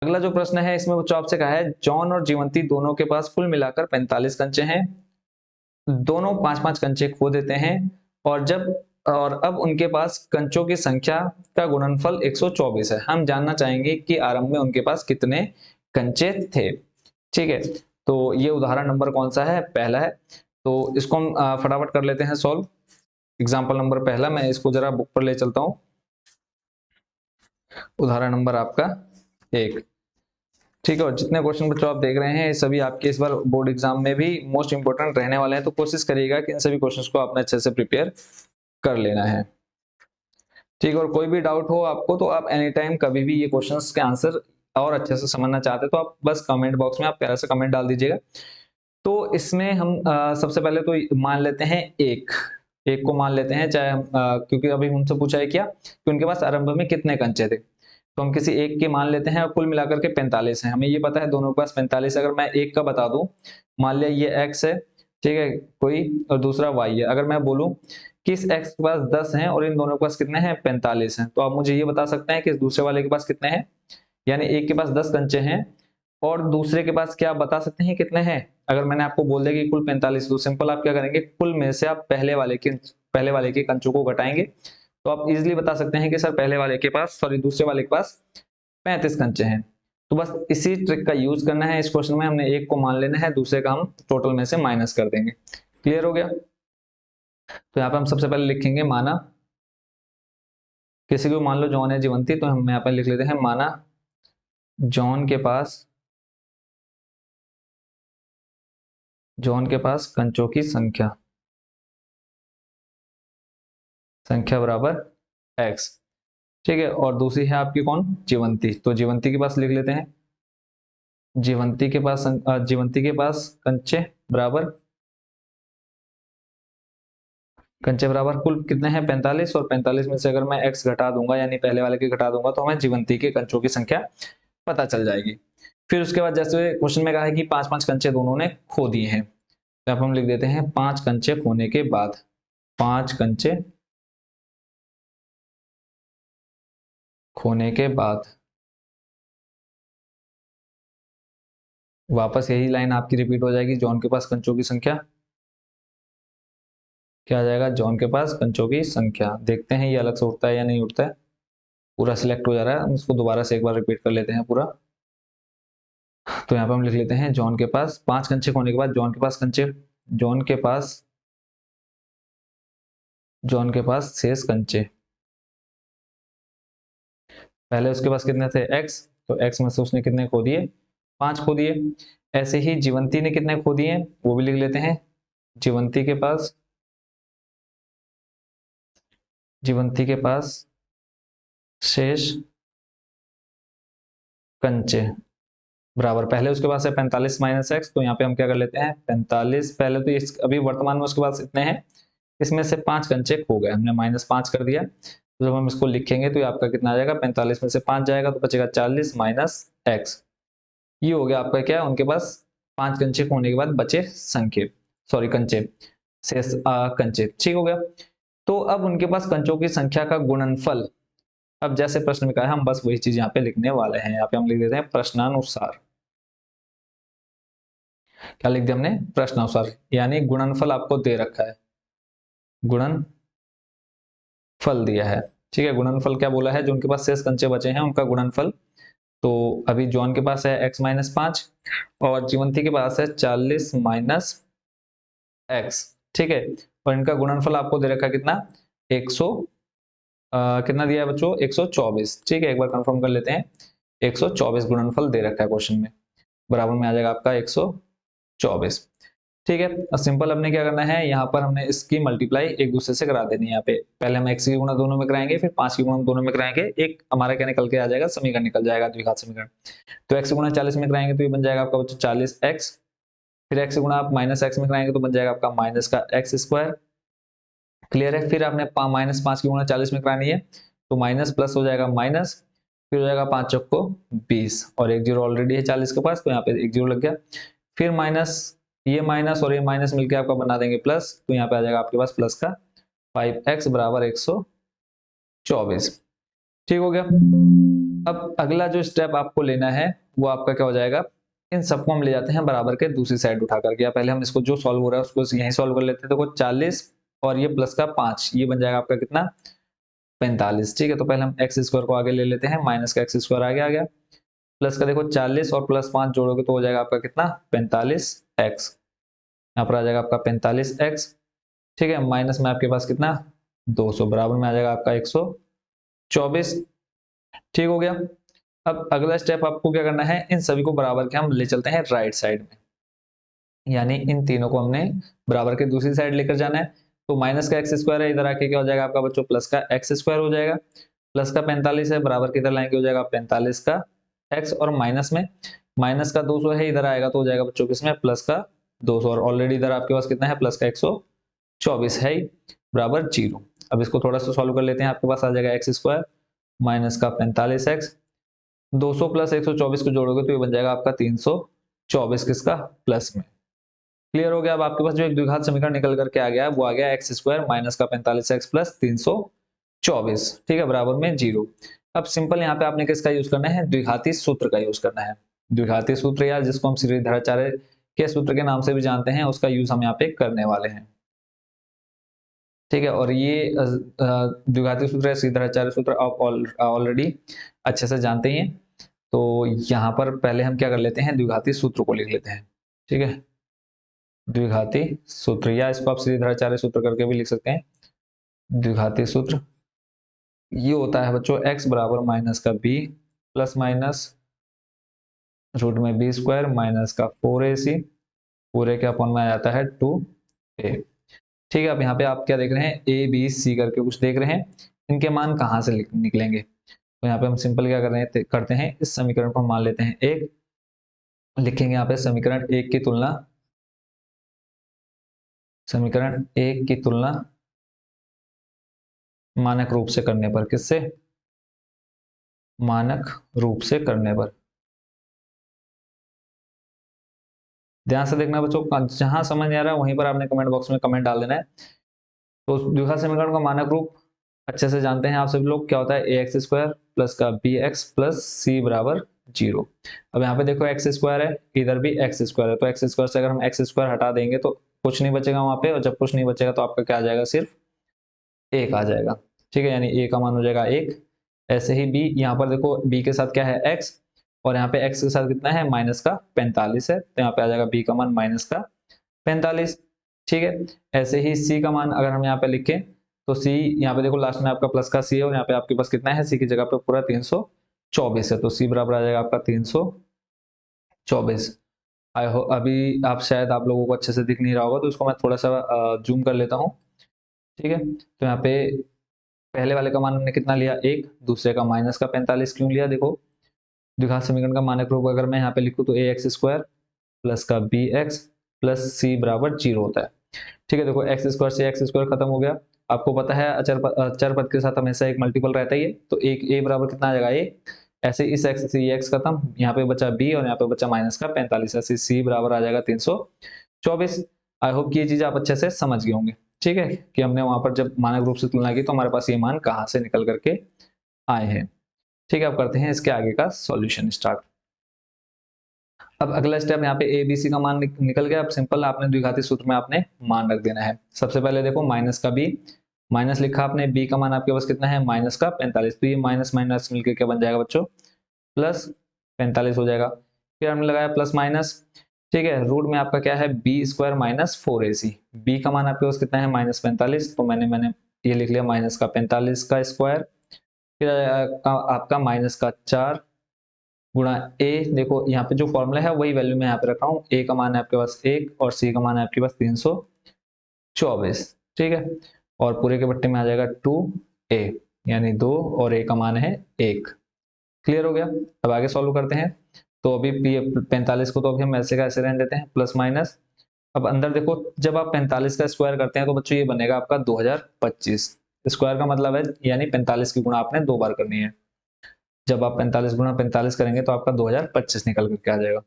अगला जो प्रश्न है इसमें बच्चों आपसे कहा है जॉन और जीवंती दोनों के पास कुल मिलाकर 45 कंचे हैं, दोनों 5-5 कंचे खो देते हैं और अब उनके पास कंचों की संख्या का गुणनफल 124 है। हम जानना चाहेंगे कि आरंभ में उनके पास कितने कंचे थे। ठीक है, तो ये उदाहरण नंबर कौन सा है? पहला है। तो इसको हम फटाफट कर लेते हैं सॉल्व। एग्जाम्पल नंबर पहला, मैं इसको जरा बुक पर ले चलता हूं। उदाहरण नंबर आपका 1। ठीक है, और जितने क्वेश्चन बच्चों आप देख रहे हैं सभी आपके इस बार बोर्ड एग्जाम में भी मोस्ट इंपोर्टेंट रहने वाले हैं, तो कोशिश करिएगा कि इन सभी क्वेश्चंस को आपने अच्छे से प्रिपेयर कर लेना है। ठीक है, और कोई भी डाउट हो आपको तो आप एनी टाइम कभी भी ये क्वेश्चंस के आंसर और अच्छे से समझना चाहते हैं तो आप बस कमेंट बॉक्स में आप प्यारा सा कमेंट डाल दीजिएगा। तो इसमें हम सबसे पहले तो मान लेते हैं एक को मान लेते हैं, चाहे हम क्योंकि अभी हमसे पूछा है क्या कि उनके पास आरंभ में कितने कंचे थे, तो हम किसी एक के मान लेते हैं और कुल मिलाकर के 45 है। हमें ये पता है दोनों के पास 45। अगर मैं एक का बता दूं, मान लिया ये x है, ठीक है, कोई, और दूसरा y है। अगर मैं बोलूं कि इस x के पास 10 हैं और इन दोनों के पास कितने हैं? 45 हैं, तो आप मुझे ये बता सकते हैं कि इस दूसरे वाले के पास कितने हैं। यानी एक के पास 10 कंचे हैं और दूसरे के पास क्या बता सकते हैं कितने हैं? अगर मैंने आपको बोल दिया कि कुल 45, तो सिंपल आप क्या करेंगे, कुल में से आप पहले वाले के कंचों को घटाएंगे, तो आप इजीली बता सकते हैं कि सर दूसरे वाले के पास 35 कंचे हैं। तो बस इसी ट्रिक का यूज करना है इस क्वेश्चन में। हमने एक को मान लेना है, दूसरे का हम टोटल में से माइनस कर देंगे। क्लियर हो गया? तो यहाँ पे हम सबसे पहले लिखेंगे माना, किसी को मान लो जॉन है जीवंती, तो हम यहाँ पे लिख लेते हैं माना जॉन के पास कंचों की संख्या बराबर x। ठीक है, और दूसरी है आपकी कौन? जीवंती। तो जीवंती के पास लिख लेते हैं, जीवंती के पास कंचे बराबर कुल कितने हैं? 45, और 45 में से अगर मैं x घटा दूंगा यानी पहले वाले के घटा दूंगा तो हमें जीवंती के कंचों की संख्या पता चल जाएगी। फिर उसके बाद जैसे क्वेश्चन में कहा है कि 5-5 कंचे दोनों ने खो दिए हैं, तो अब हम लिख देते हैं 5 कंचे खोने के बाद, 5 कंचे खोने के बाद। वापस यही लाइन आपकी रिपीट हो जाएगी, जॉन के पास कंचों की संख्या क्या आ जाएगा? जॉन के पास कंचों की संख्या। देखते हैं ये अलग से उठता है या नहीं उठता है। पूरा सिलेक्ट हो जा रहा है, हम इसको दोबारा से एक बार रिपीट कर लेते हैं पूरा। तो यहाँ पे हम लिख लेते हैं जॉन के पास 5 कंचे खोने के बाद जॉन के पास शेष कंचे। पहले उसके पास कितने थे? x, तो x में से उसने कितने खो दिए? 5 खो दिए। ऐसे ही जीवंती ने कितने खो दिए वो भी लिख लेते हैं। जीवंती के पास शेष कंचे बराबर, पहले उसके पास है 45 माइनस एक्स, तो यहाँ पे हम क्या कर लेते हैं 45। पहले तो इस अभी वर्तमान में उसके पास इतने हैं, इसमें से 5 कंचे खो गए, हमने -5 कर दिया। तो जब हम इसको लिखेंगे तो ये आपका कितना आ जाएगा? 45 में से 5 जाएगा तो बचेगा 40 माइनस एक्स। ये हो गया आपका क्या? उनके पास 5 कंचे खोने के बाद बचे कंचे, शेष कंचे। ठीक हो गया। तो अब उनके पास कंचों की संख्या का गुणनफल, अब जैसे प्रश्न में कहा है हम बस वही चीज यहाँ पे लिखने वाले हैं। यहाँ पे हम लिख देते हैं प्रश्नानुसार। क्या लिख दिया हमने? प्रश्नानुसार, यानी गुणनफल आपको दे रखा है, गुणनफल दिया है। ठीक है, गुणनफल क्या बोला है? जो उनके पास शेष कंचे बचे हैं उनका गुणनफल। तो अभी जॉन के पास है x माइनस 5 और जीवंती के पास है 40 माइनस एक्स। ठीक है, और इनका गुणनफल आपको दे रखा है कितना? 100 कितना दिया है बच्चों? 124। ठीक है, एक बार कंफर्म कर लेते हैं। 124 गुणनफल दे रखा है क्वेश्चन में, बराबर में आ जाएगा आपका 124। ठीक है, सिंपल हमने क्या करना है, यहाँ पर हमने इसकी मल्टीप्लाई एक दूसरे से करा देनी है। यहाँ पे पहले हम x की गुणा दोनों में कराएंगे, फिर 5 की गुणा दोनों में कराएंगे। एक हमारा क्या निकल के आ जाएगा? समीकरण निकल जाएगा, द्विघात समीकरण। तो x गुणा 40 में कराएंगे तो ये बन जाएगा आपका बच्चों 40x, फिर x गुणा आप माइनस x में कराएंगे तो बन जाएगा आपका माइनस का x स्क्वायर। क्लियर है? फिर आपने -5 की गुणा 40 में करानी है तो माइनस प्लस हो जाएगा माइनस, फिर हो जाएगा 5 चौको 20 और एक जीरो ऑलरेडी है 40 के पास, तो यहाँ पे एक जीरो लग गया। फिर माइनस, ये माइनस और ये माइनस मिलकर आपका बना देंगे प्लस, तो यहाँ पे आ जाएगा आपके पास प्लस का 5x बराबर 124। ठीक हो गया। अब अगला जो स्टेप आपको लेना है वो आपका क्या हो जाएगा, इन सबको हम ले जाते हैं बराबर के दूसरी साइड उठा करके, या पहले हम इसको जो सॉल्व हो रहा है उसको यहीं सॉल्व कर लेते हैं। देखो 40 और ये प्लस का 5, ये बन जाएगा आपका कितना, 45। ठीक है, तो पहले हम एक्स स्क्वायर को आगे ले लेते हैं, माइनस का एक्स स्क्वायर आगे आ गया, प्लस का देखो 40 और प्लस 5 जोड़ोगे तो हो जाएगा आपका कितना, 45x। यहाँ पर आ जाएगा आपका 45x। ठीक है, माइनस में आपके पास कितना, 200, बराबर में आ जाएगा आपका 124। ठीक हो गया। अब अगला स्टेप आपको क्या करना है, इन सभी को बराबर के हम ले चलते हैं राइट साइड में, यानी इन तीनों को हमने बराबर के दूसरी साइड लेकर जाना है। तो माइनस का एक्स स्क्वायर है, इधर आके क्या हो जाएगा आपका बच्चों, प्लस का एक्स स्क्वायर हो जाएगा। प्लस का 45 है, बराबर की इधर लाएंगे हो जाएगा 45 का एक्स, और माइनस में माइनस का 200 है, इधर आएगा तो हो जाएगा बच्चों किसमें, प्लस का 200, और ऑलरेडी इधर आपके पास कितना है, प्लस का 124 है बराबर 0। अब इसको थोड़ा सा सॉल्व कर लेते हैं, आपके पास आ जाएगा एक्स स्क्वायर माइनस का 45x, 200 प्लस 124 को जोड़ोगे तो ये बन जाएगा आपका 324 किसका, प्लस में। क्लियर हो गया। अब आपके पास जो एक द्विघात समीकरण निकल करके आ गया है वो आ गया एक्स स्क्वायर माइनस का 45x प्लस 324, ठीक है, बराबर में 0। अब सिंपल यहाँ पे आपने किसका यूज करना है, द्विघाती सूत्र का यूज करना है। द्विघाती सूत्र या जिसको हम श्रीधराचार्य के सूत्र के नाम से भी जानते हैं, उसका यूज हम यहाँ पे करने वाले हैं। ठीक है, और ये द्विघाती सूत्र है, श्रीधराचार्य सूत्र आप ऑलरेडी अच्छे से जानते ही हैं। तो यहाँ पर पहले हम क्या कर लेते हैं, द्विघाती सूत्र को लिख लेते हैं। ठीक है, द्विघाती सूत्र, या इसको आप श्रीधराचार्य सूत्र करके भी लिख सकते हैं। द्विघाती सूत्र ये होता है बच्चों, x बराबर माइनस का b प्लस माइनस रूट में बी स्क्वायर माइनस का 4ac पूरे के अपन में आ जाता है 2a। ठीक है, अब यहाँ पे आप क्या देख रहे हैं, a b c करके कुछ देख रहे हैं, इनके मान कहाँ से निकलेंगे। तो यहाँ पे हम सिंपल क्या कर रहे हैं, करते हैं इस समीकरण को मान लेते हैं एक, लिखेंगे यहाँ पे समीकरण एक की तुलना, समीकरण एक की तुलना मानक रूप से करने पर, किससे, मानक रूप से करने पर। ध्यान से देखना बच्चों, जहां समझ नहीं आ रहा है वहीं पर आपने कमेंट बॉक्स में कमेंट डाल देना है। तो द्विघात समीकरण का मानक रूप अच्छे से जानते हैं आप सभी लोग, क्या होता है, ए एक्स स्क्वायर प्लस का बी एक्स प्लस सी बराबर 0। अब यहाँ पे देखो एक्स स्क्वायर है, इधर भी एक्स स्क्वायर है, तो एक्स स्क्वायर से अगर हम एक्स स्क्वायर हटा देंगे तो कुछ नहीं बचेगा वहां पे, और जब कुछ नहीं बचेगा तो आपका क्या आ जाएगा, सिर्फ एक आ जाएगा। ठीक है, यानी ए का मान हो जाएगा 1। ऐसे ही बी, यहाँ पर देखो बी के साथ क्या है, एक्स, और यहाँ पे एक्स के साथ कितना है, माइनस का 45 है, तो यहाँ पे आ जाएगा बी का मान माइनस का 45। ठीक है, ऐसे ही सी का मान अगर हम यहाँ पे लिखें तो सी, यहाँ पे देखो लास्ट में आपका प्लस का सी है, और यहाँ पे आपके पास कितना है, सी की जगह पे पूरा 324 है, तो सी बराबर आ जाएगा आपका 324। आई हो अभी आप शायद आप लोगों को अच्छे से दिख नहीं रहा होगा, तो इसको मैं थोड़ा सा जूम कर लेता हूँ। ठीक है, तो यहाँ पे पहले वाले का मान हमने कितना लिया, एक, दूसरे का माइनस का 45 क्यों लिया, देखो द्विघात समीकरण का मानक रूप अगर मैं यहाँ पे लिखूँ तो ए एक्स स्क्वायर प्लस का बी एक्स प्लस सी बराबर 0 होता है। ठीक है, देखो एक्स स्क्वायर से एक्स स्क्वायर खत्म हो गया, आपको पता है अचर पद के साथ हमेशा एक मल्टीपल रहता ही है, तो एक ए बराबर कितना आ जाएगा, ए। ऐसे इस एक्स से ये एक्स खत्म, यहाँ पे बचा बी और यहाँ पे बचा माइनस का 45, ऐसे सी बराबर आ जाएगा 324। आई होप कि ये चीज आप अच्छे से समझ गए होंगे। ठीक है, कि हमने वहां पर जब मानक रूप से तुलना की तो हमारे पास ये मान कहाँ से निकल करके आए हैं। ठीक है, अब करते हैं इसके आगे का सॉल्यूशन स्टार्ट। अब अगला स्टेप यहाँ पे ए बी सी का मान निकल गया। अब सिंपल आपने द्विघाती सूत्र में आपने मान रख देना है। सबसे पहले देखो माइनस का बी, माइनस लिखा आपने, बी का मान आपके पास कितना है, माइनस का 45, तो ये माइनस माइनस मिलकर क्या बन जाएगा बच्चों, प्लस 45 हो जाएगा। फिर हमने लगाया प्लस माइनस, ठीक है, रूट में आपका क्या है, B square minus 4ac, B का मान आपके पास कितना है, माइनस 45, तो मैंने ये लिख लिया माइनस का 45 का स्क्वायर, फिर आपका माइनस का 4 गुणा ए, देखो यहाँ पे जो फॉर्मूला है वही वैल्यू मैं यहाँ पे रखा हूँ, ए का मान है आपके पास 1 और सी का मान है आपके पास 324। ठीक है, और पूरे के बट्टे में आ जाएगा 2a, यानी 2 और a का मान है 1। क्लियर हो गया। अब आगे सॉल्व करते हैं। तो अभी 45 को तो अभी हम ऐसे का ऐसे रहने देते हैं, प्लस माइनस। अब अंदर देखो, जब आप 45 का स्क्वायर करते हैं तो बच्चों ये बनेगा आपका 2025। स्क्वायर का मतलब है यानी 45 की गुणा आपने 2 बार करनी है। जब आप 45 गुणा 45 करेंगे तो आपका 2025 निकल करके आ जाएगा।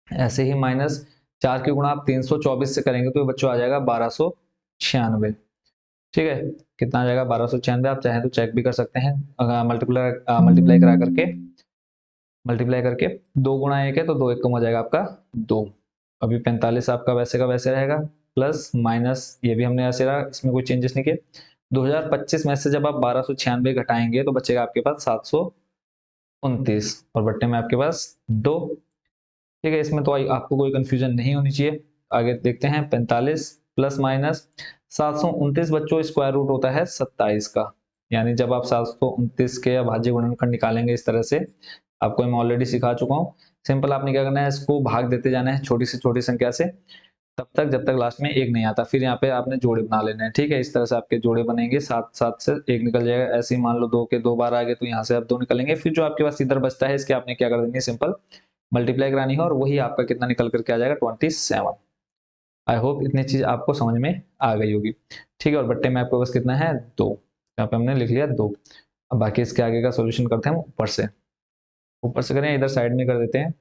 ऐसे ही माइनस 4 की गुणा आप 324 से करेंगे तो बच्चों आ जाएगा 1296। ठीक है, कितना आ जाएगा 1296, आप चाहे तो चेक भी कर सकते हैं, अगर मल्टीप्लाई करा करके, मल्टीप्लाई करके 2 गुणा 1 है तो 2 1 कम हो जाएगा आपका 2। अभी 45 आपका वैसे का वैसे रहेगा, प्लस माइनस ये भी हमने ऐसे रहा, इसमें कोई चेंजेस नहीं किए। 2025 में से जब आप 1296 घटाएंगे तो बचेगा आपके पास 729 और बट्टे में आपके पास 2। ठीक है, इसमें तो आपको कोई कंफ्यूजन नहीं होनी चाहिए। आगे देखते हैं 45 प्लस माइनस 729 बच्चों स्क्वायर रूट होता है 27 का, यानी जब आप 729 के अभाज्य गुणनखंड निकालेंगे इस तरह से, आपको मैं ऑलरेडी सिखा चुका हूँ। सिंपल आपने क्या करना है, इसको भाग देते जाना है छोटी से छोटी संख्या से, तब तक जब तक लास्ट में 1 नहीं आता, फिर यहाँ पे आपने जोड़े बना लेने हैं। ठीक है, इस तरह से आपके जोड़े बनेंगे, 7 से 1 निकल जाएगा। ऐसे ही मान लो 2 के 2 बार आ गए तो यहाँ से आप 2 निकलेंगे, फिर जो आपके पास इधर बचता है इसके आपने क्या कर देंगे, सिंपल मल्टीप्लाई करानी है और वही आपका कितना निकल करके आ जाएगा 27। आई होप इतनी चीज आपको समझ में आ गई होगी। ठीक है, और बट्टे में आपके पास कितना है 2, यहाँ पे हमने लिख लिया 2। अब बाकी इसके आगे का सोल्यूशन करते हैं ऊपर से, ऊपर से करें इधर साइड में कर देते हैं,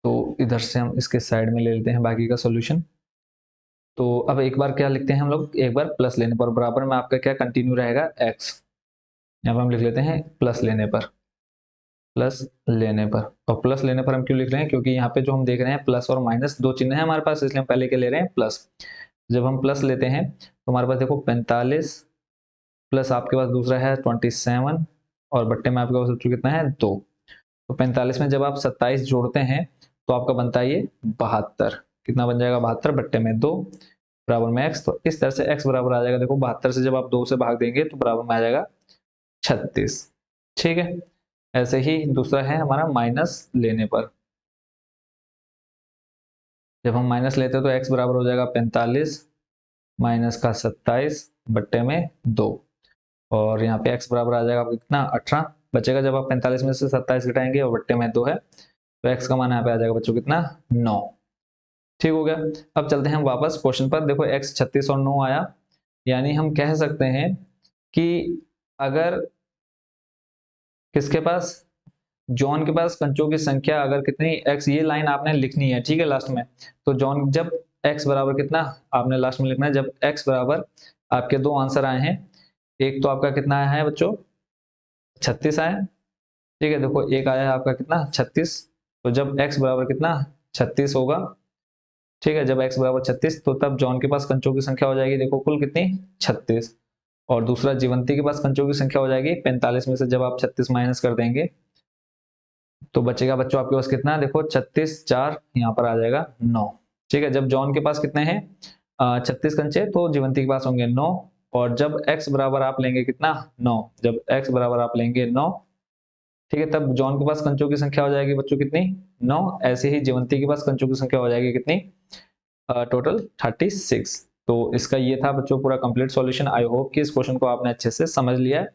तो इधर से हम इसके साइड में ले लेते हैं बाकी का सोल्यूशन। तो अब एक बार क्या लिखते हैं हम लोग, एक बार प्लस लेने पर बराबर में आपका क्या कंटिन्यू रहेगा x, यहाँ पर हम लिख लेते हैं प्लस लेने पर, प्लस लेने पर। और प्लस लेने पर हम क्यों लिख रहे हैं, क्योंकि यहाँ पे जो हम देख रहे हैं प्लस और माइनस दो चिन्ह है हमारे पास, इसलिए हम पहले के ले रहे हैं प्लस। जब हम प्लस लेते हैं तो हमारे पास देखो 45 प्लस आपके पास दूसरा है 27 और बट्टे में आपके पास बच्चों कितना है 2। तो 45 में जब आप 27 जोड़ते हैं तो आपका बनता है ये 72। कितना बन जाएगा 72, बट्टे में 2 बराबर में x। तो इस तरह से x बराबर आ जाएगा, देखो 72 से जब आप 2 से भाग देंगे तो बराबर में आ जाएगा 36। ठीक है, ऐसे ही दूसरा है हमारा माइनस लेने पर। जब हम माइनस लेते हैं तो x बराबर हो जाएगा 45 माइनस का 27 बट्टे में 2 और यहाँ पे x बराबर आ जाएगा आपको कितना 18 बचेगा। जब आप 45 में से 27 घटाएंगे और बट्टे में 2 है तो x का मान यहाँ पे आ जाएगा बच्चों कितना 9। ठीक हो गया। अब चलते हैं हम वापस क्वेश्चन पर, देखो x 36 और 9 आया, यानी हम कह सकते हैं कि अगर किसके पास, जॉन के पास कंचों की संख्या अगर कितनी x, ये लाइन आपने लिखनी है ठीक है लास्ट में। तो जॉन जब x बराबर कितना आपने लास्ट में लिखना है, जब x बराबर आपके दो आंसर आए हैं, एक तो आपका कितना आया है बच्चों 36 आया, ठीक है देखो एक आया है आपका कितना 36। तो जब x बराबर कितना 36 होगा, ठीक है जब x बराबर 36 तो तब जॉन के पास कंचों की संख्या हो जाएगी देखो कुल कितनी 36, और दूसरा जीवंती के पास कंचों की संख्या हो जाएगी 45 में से जब आप 36 माइनस कर देंगे तो बचेगा बच्चों आपके पास कितना, देखो 36 4 यहाँ पर आ जाएगा 9। ठीक है, जब जॉन के पास कितने हैं 36 कंचे तो जीवंती के पास होंगे 9, और जब x बराबर आप लेंगे कितना 9, जब x बराबर आप लेंगे 9, ठीक है तब जॉन के पास कंचों की संख्या हो जाएगी बच्चों कितनी 9। ऐसे ही जीवंती के पास कंचों की संख्या हो जाएगी कितनी टोटल 36। तो इसका ये था बच्चों पूरा कंप्लीट सॉल्यूशन। आई होप कि इस क्वेश्चन को आपने अच्छे से समझ लिया है।